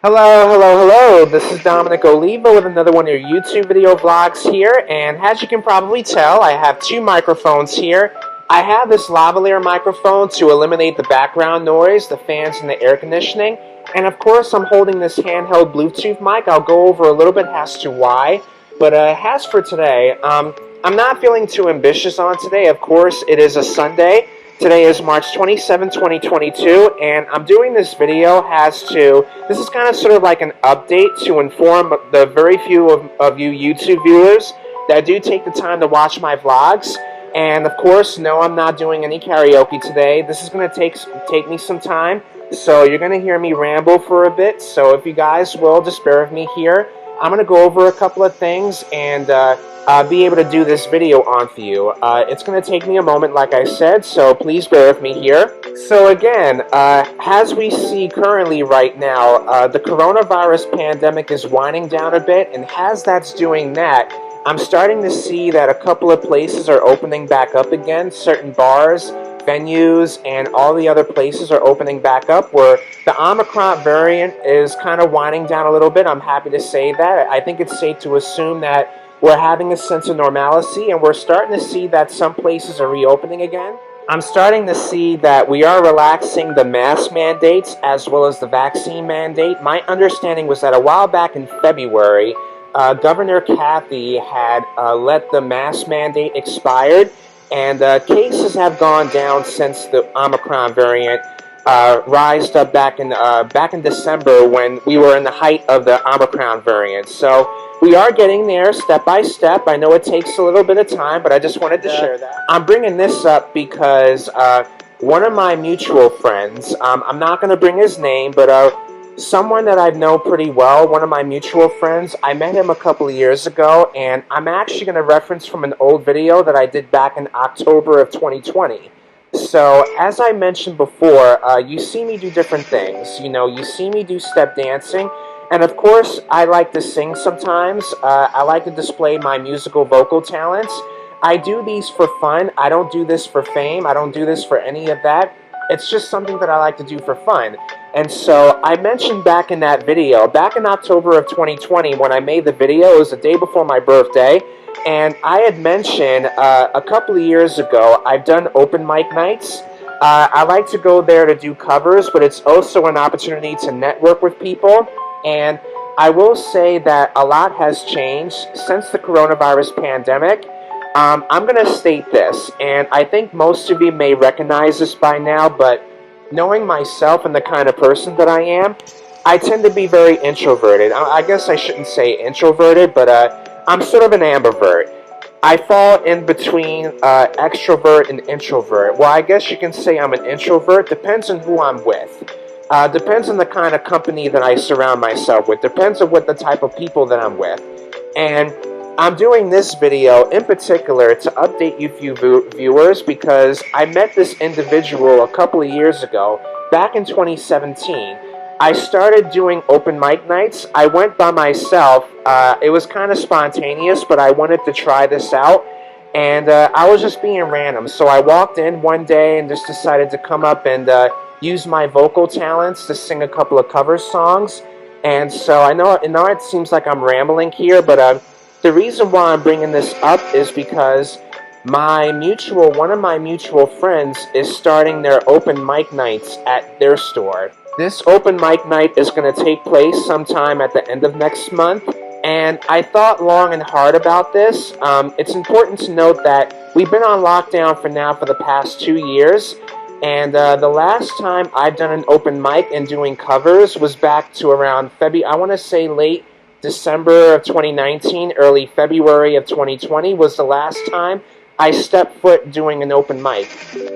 Hello. This is Dominic Oliva with another one of your YouTube video vlogs here. And as you can probably tell, I have two microphones here. I have this lavalier microphone to eliminate the background noise, the fans, and the air conditioning. And of course, I'm holding this handheld Bluetooth mic. I'll go over a little bit as to why. But as for today, I'm not feeling too ambitious on today. Of course, it is a Sunday. Today is March 27, 2022, and I'm doing this video this is kind of sort of like an update to inform the very few of you YouTube viewers that do take the time to watch my vlogs. And of course, no, I'm not doing any karaoke today. This is going to take me some time, so you're going to hear me ramble for a bit. So if you guys will, just bear with me here. I'm going to go over a couple of things and be able to do this video on for you. It's going to take me a moment, like I said, so please bear with me here. So again, as we see currently right now, the coronavirus pandemic is winding down a bit, and as that's doing that, I'm starting to see that a couple of places are opening back up again. Certain bars, venues, and all the other places are opening back up, where the Omicron variant is kind of winding down a little bit. I'm happy to say that. I think it's safe to assume that we're having a sense of normalcy, and we're starting to see that some places are reopening again. I'm starting to see that we are relaxing the mask mandates as well as the vaccine mandate. My understanding was that a while back in February, Governor Kathy had let the mask mandate expired, and cases have gone down since the Omicron variant rised up back in December, when we were in the height of the Omicron variant. So we are getting there step by step. I know it takes a little bit of time, but I just wanted to share that. I'm bringing this up because one of my mutual friends, I'm not going to bring his name, but someone that I know pretty well, one of my mutual friends, I met him a couple of years ago, and I'm actually going to reference from an old video that I did back in October of 2020. So, as I mentioned before, you see me do different things. You know, you see me do step dancing, and of course, I like to sing sometimes. I like to display my musical vocal talents. I do these for fun. I don't do this for fame. I don't do this for any of that. It's just something that I like to do for fun. And so I mentioned back in that video, back in October of 2020, when I made the video, it was the day before my birthday, and I had mentioned a couple of years ago, I've done open mic nights. I like to go there to do covers, but it's also an opportunity to network with people. And I will say that a lot has changed since the coronavirus pandemic. I'm going to state this, and I think most of you may recognize this by now, but knowing myself and the kind of person that I am, I tend to be very introverted. I guess I shouldn't say introverted, but I'm sort of an ambivert. I fall in between extrovert and introvert. Well, I guess you can say I'm an introvert. Depends on who I'm with. Depends on the kind of company that I surround myself with. Depends on what the type of people that I'm with. And I'm doing this video in particular to update you viewers, because I met this individual a couple of years ago, back in 2017. I started doing open mic nights. I went by myself. It was kind of spontaneous, but I wanted to try this out. And I was just being random. So I walked in one day and just decided to come up and use my vocal talents to sing a couple of cover songs. And so I know it seems like I'm rambling here, but the reason why I'm bringing this up is because one of my mutual friends is starting their open mic nights at their store. This open mic night is going to take place sometime at the end of next month, and I thought long and hard about this. It's important to note that we've been on lockdown for the past 2 years, and the last time I've done an open mic and doing covers was back to around I want to say late December of 2019, early February of 2020 was the last time I stepped foot doing an open mic.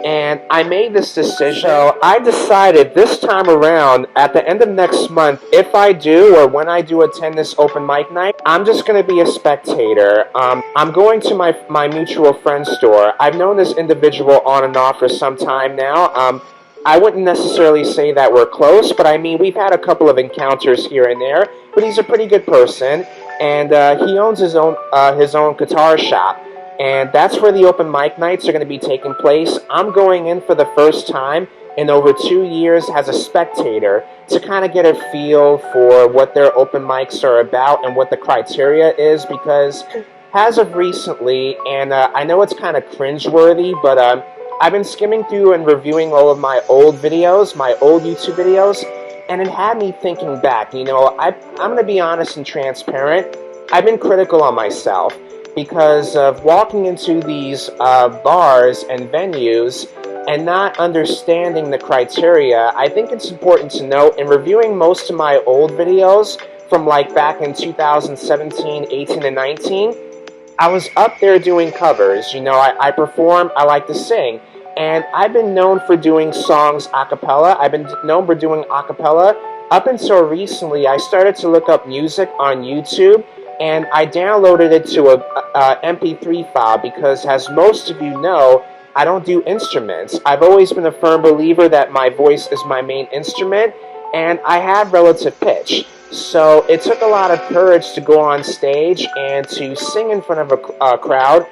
And I made this decision. So I decided this time around, at the end of next month, if I do or when I do attend this open mic night, I'm just going to be a spectator. I'm going to my mutual friend store. I've known this individual on and off for some time now. I wouldn't necessarily say that we're close, but I mean, we've had a couple of encounters here and there, but he's a pretty good person, and he owns his own guitar shop, and that's where the open mic nights are going to be taking place. I'm going in for the first time, in over 2 years as a spectator to kind of get a feel for what their open mics are about and what the criteria is, because as of recently, and I know it's kind of cringeworthy, but I've been skimming through and reviewing all of my old videos, my old YouTube videos, and it had me thinking back. I'm going to be honest and transparent. I've been critical on myself because of walking into these bars and venues and not understanding the criteria. I think it's important to note, in reviewing most of my old videos from like back in 2017, 18, and 19, I was up there doing covers. I perform, I like to sing. And I've been known for doing songs a cappella. I've been known for doing a cappella. Up until recently, I started to look up music on YouTube, and I downloaded it to a MP3 file because, as most of you know, I don't do instruments. I've always been a firm believer that my voice is my main instrument, and I have relative pitch. So it took a lot of courage to go on stage and to sing in front of a crowd.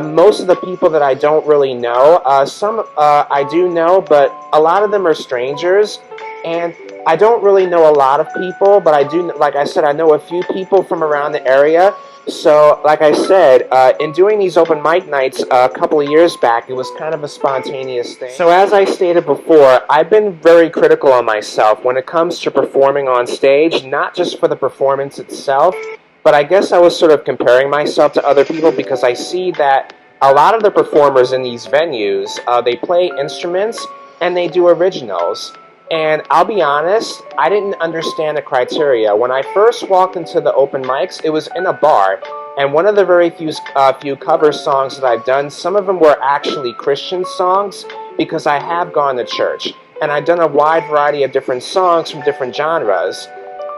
Most of the people that I don't really know, some I do know, but a lot of them are strangers, and I don't really know a lot of people, but I do, like I said, I know a few people from around the area. So, like I said, in doing these open mic nights a couple of years back, it was kind of a spontaneous thing. So as I stated before, I've been very critical on myself when it comes to performing on stage, not just for the performance itself, but I guess I was sort of comparing myself to other people because I see that a lot of the performers in these venues, they play instruments and they do originals. And I'll be honest, I didn't understand the criteria. When I first walked into the open mics, it was in a bar. And one of the very few cover songs that I've done, some of them were actually Christian songs because I have gone to church. And I've done a wide variety of different songs from different genres.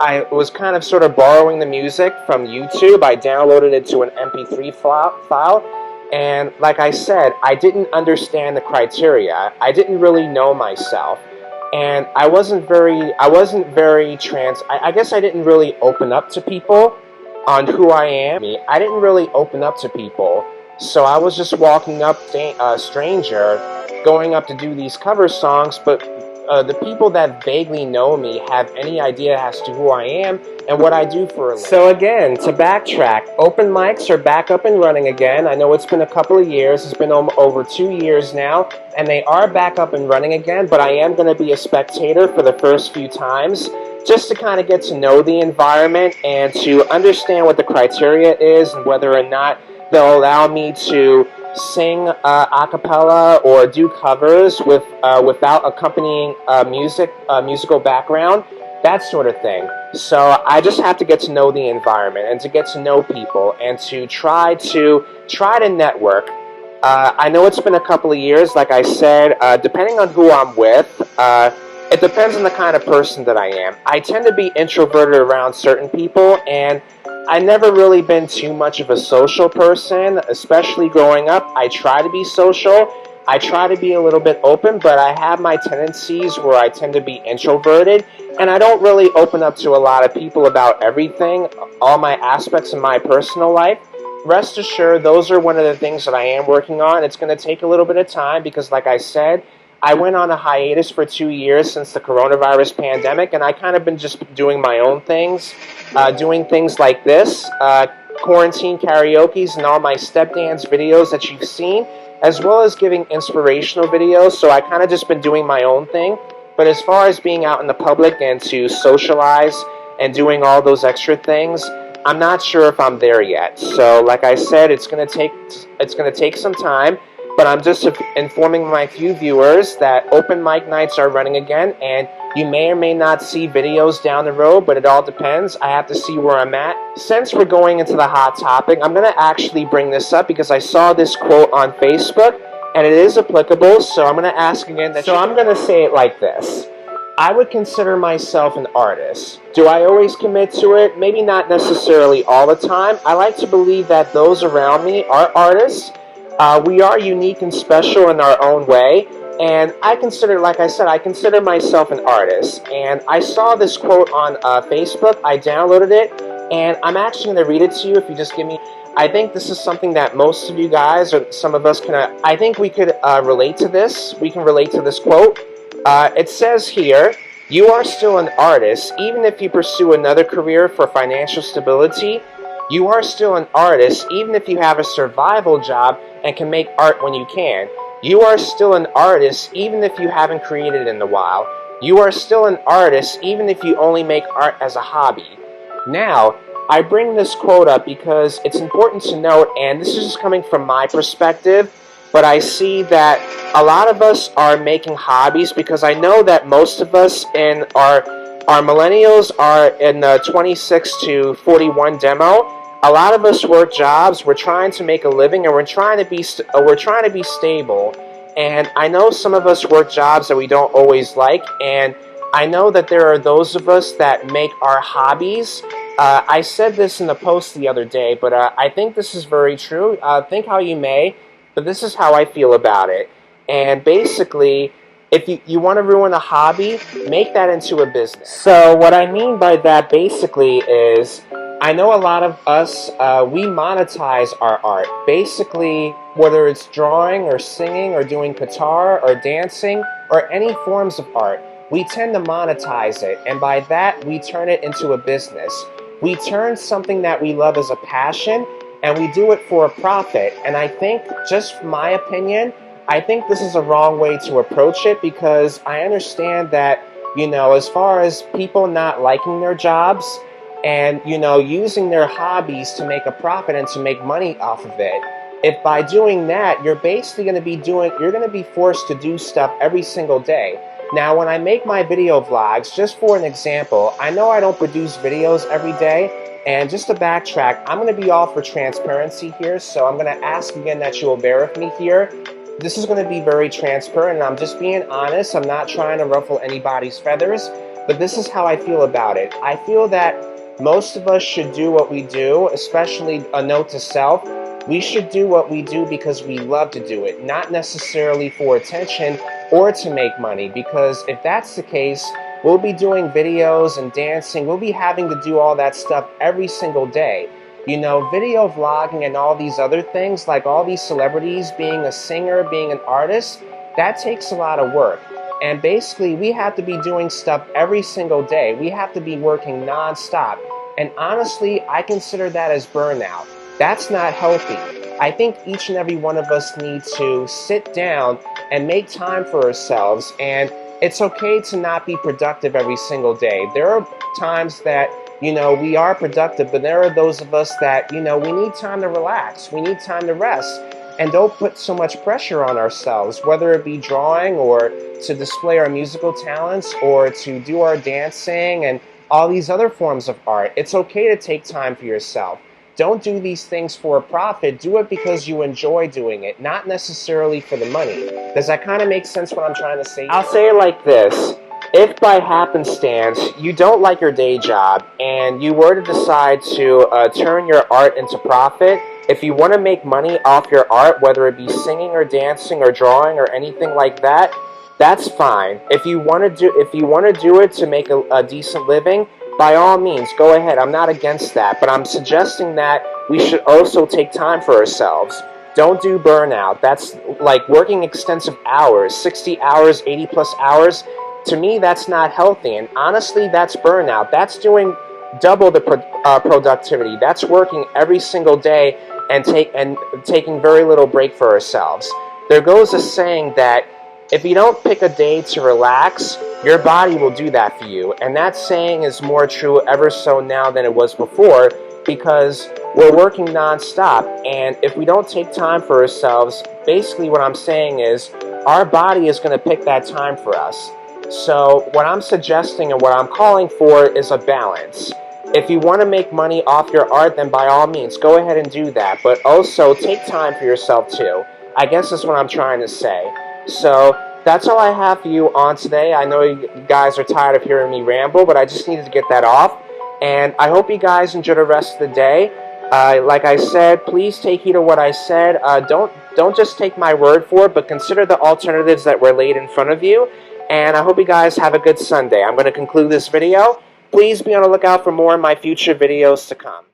I was kind of sort of borrowing the music from YouTube. I downloaded it to an MP3 file. And like I said, I didn't understand the criteria. I didn't really know myself. And I wasn't very I guess I didn't really open up to people on who I am. I didn't really open up to people. So I was just walking up, a stranger, going up to do these cover songs, but the people that vaguely know me have any idea as to who I am and what I do for a living. So again, to backtrack, open mics are back up and running again. I know it's been a couple of years. It's been over 2 years now, and they are back up and running again, but I am going to be a spectator for the first few times, just to kind of get to know the environment and to understand what the criteria is and whether or not they'll allow me to sing a cappella or do covers without accompanying musical background, that sort of thing. So I just have to get to know the environment and to get to know people and to try to network. I know it's been a couple of years, like I said, depending on who I'm with, it depends on the kind of person that I am. I tend to be introverted around certain people, and I've never really been too much of a social person, especially growing up. I try to be social. I try to be a little bit open, but I have my tendencies where I tend to be introverted, and I don't really open up to a lot of people about everything, all my aspects of my personal life. Rest assured, those are one of the things that I am working on. It's going to take a little bit of time because, like I said, I went on a hiatus for 2 years since the coronavirus pandemic, and I kind of been just doing my own things, doing things like this, quarantine karaoke's and all my step dance videos that you've seen, as well as giving inspirational videos. So I kind of just been doing my own thing. But as far as being out in the public and to socialize and doing all those extra things, I'm not sure if I'm there yet. So like I said, it's going to take some time. But I'm just informing my few viewers that open mic nights are running again, and you may or may not see videos down the road, but it all depends. I have to see where I'm at. Since we're going into the hot topic, I'm going to actually bring this up because I saw this quote on Facebook, and it is applicable, so I'm going to ask again. So I'm going to say it like this. I would consider myself an artist. Do I always commit to it? Maybe not necessarily all the time. I like to believe that those around me are artists. We are unique and special in our own way, and I consider, like I said, I consider myself an artist. And I saw this quote on Facebook. I downloaded it, and I'm actually going to read it to you if you just give me. I think this is something that most of you guys, or some of us, I think we could relate to this. We can relate to this quote. It says here, you are still an artist, even if you pursue another career for financial stability. You are still an artist, even if you have a survival job and can make art when you can. You are still an artist, even if you haven't created in a while. You are still an artist, even if you only make art as a hobby. Now, I bring this quote up because it's important to note, and this is just coming from my perspective, but I see that a lot of us are making hobbies because I know that most of us in our millennials are in the 26 to 41 demo. A lot of us work jobs. We're trying to make a living, and we're trying to be stable. And I know some of us work jobs that we don't always like, and I know that there are those of us that make our hobbies. I said this in the post the other day, but I think this is very true. Think how you may, but this is how I feel about it. And basically, if you want to ruin a hobby, make that into a business. So what I mean by that basically is, I know a lot of us, we monetize our art. Basically, whether it's drawing or singing or doing guitar or dancing or any forms of art, we tend to monetize it. And by that, we turn it into a business. We turn something that we love as a passion, and we do it for a profit. And I think, just from my opinion, I think this is a wrong way to approach it, because I understand that, as far as people not liking their jobs and, using their hobbies to make a profit and to make money off of it, if by doing that, you're basically going to be you're going to be forced to do stuff every single day. Now, when I make my video vlogs, just for an example, I know I don't produce videos every day, and just to backtrack, I'm going to be all for transparency here, so I'm going to ask again that you will bear with me here. This is going to be very transparent, and I'm just being honest. I'm not trying to ruffle anybody's feathers, but this is how I feel about it. I feel that most of us should do what we do, especially a note to self. We should do what we do because we love to do it, not necessarily for attention or to make money, because if that's the case, we'll be doing videos and dancing. We'll be having to do all that stuff every single day. Video vlogging and all these other things, like all these celebrities, being a singer, being an artist, that takes a lot of work. And basically, we have to be doing stuff every single day. We have to be working nonstop. And honestly, I consider that as burnout. That's not healthy. I think each and every one of us need to sit down and make time for ourselves. And it's okay to not be productive every single day. There are times that, we are productive, but there are those of us that, we need time to relax. We need time to rest. And don't put so much pressure on ourselves, whether it be drawing or to display our musical talents or to do our dancing and all these other forms of art. It's okay to take time for yourself. Don't do these things for a profit. Do it because you enjoy doing it, not necessarily for the money. Does that kind of make sense what I'm trying to say? I'll say it like this. If by happenstance you don't like your day job and you were to decide to turn your art into profit, if you want to make money off your art, whether it be singing or dancing or drawing or anything like that, that's fine. If you want to do it to make a decent living, by all means, go ahead. I'm not against that, but I'm suggesting that we should also take time for ourselves. Don't do burnout. That's like working extensive hours, 60 hours, 80 plus hours. To me, that's not healthy, and honestly, that's burnout. That's doing double the productivity. That's working every single day and taking very little break for ourselves. There goes a saying that if you don't pick a day to relax, your body will do that for you. And that saying is more true ever so now than it was before, because we're working nonstop. And if we don't take time for ourselves, basically what I'm saying is our body is going to pick that time for us. So what I'm suggesting and what I'm calling for is a balance. If you want to make money off your art, then by all means, go ahead and do that. But also take time for yourself too. I guess that's what I'm trying to say. So that's all I have for you on today. I know you guys are tired of hearing me ramble, but I just needed to get that off. And I hope you guys enjoy the rest of the day. Like I said, please take heed of what I said. Don't just take my word for it, but consider the alternatives that were laid in front of you. And I hope you guys have a good Sunday. I'm going to conclude this video. Please be on the lookout for more of my future videos to come.